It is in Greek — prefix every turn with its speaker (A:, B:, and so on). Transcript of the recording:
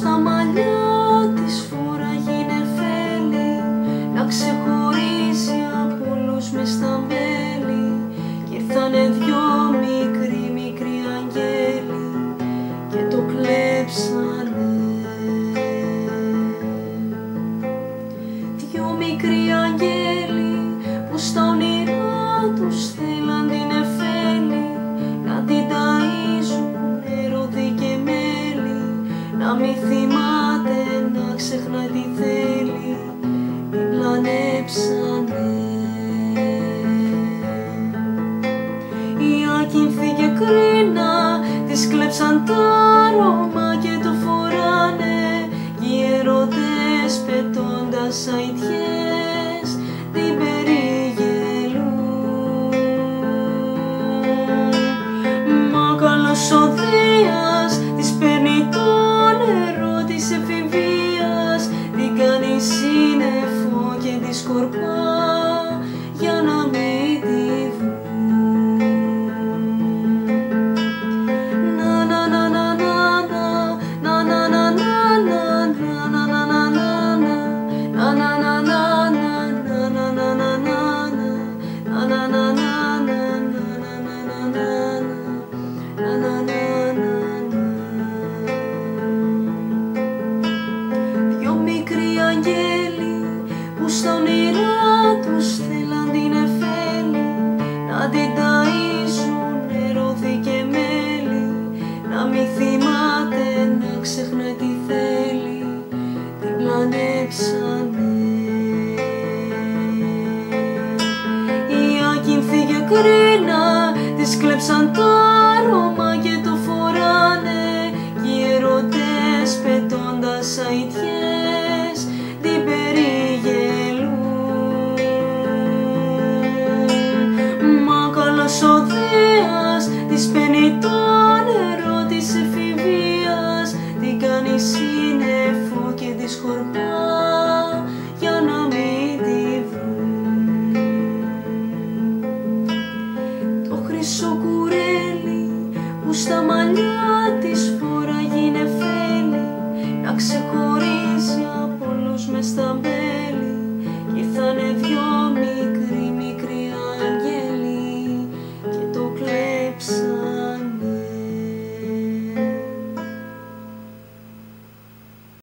A: στα μαλλιά της φοράγει νεφέλη, να ξεχωρίζει από όλους μες στα μέλη. Κι ήρθανε δυο μικροί αγγέλοι και το κλέψανε. Δυο μικροί αγγέλοι που στα όνειρά τους θέλαν την νεφέλη, να την ταΐζουν ρόδι και μέλι, να μη θυμάται, να ξεχνάει τι θέλει, την πλανέψανε. Η Ακίνθη και Κρίνα της κλέψαν τα άρωμα και το φοράνε, κι οι έρωτες πετώντας αητιές την περιγελούν. Μα καλός ο Δίας της παίρνει το νερό της εφηβείας, την κάνει σύννεφο και τη σκορπά για να μην τη βρουν. Δυο μικροί αγγέλοι που στα όνειρά τους θέλαν την νεφέλη, να την ταΐζουν ρόδι και μέλι, να μη θυμάται, να ξεχνάει τι θέλει, την πλανέψανε. Η Ακίνθη και Κρίνα της κλέψαν το άρωμα και το φοράνε, κι οι έρωτες πετώντας αητιές την περιγελούν. Μα καλός ο Δίας της παίρνει το νερό της εφηβείας, την κάνει σύννεφο και τη σκορπά για να μην τη βρουν. Το χρυσό κουρέλι που στα μαλλιά της φοράγει νεφέλη, να ξεχωρίζει από όλους μες στα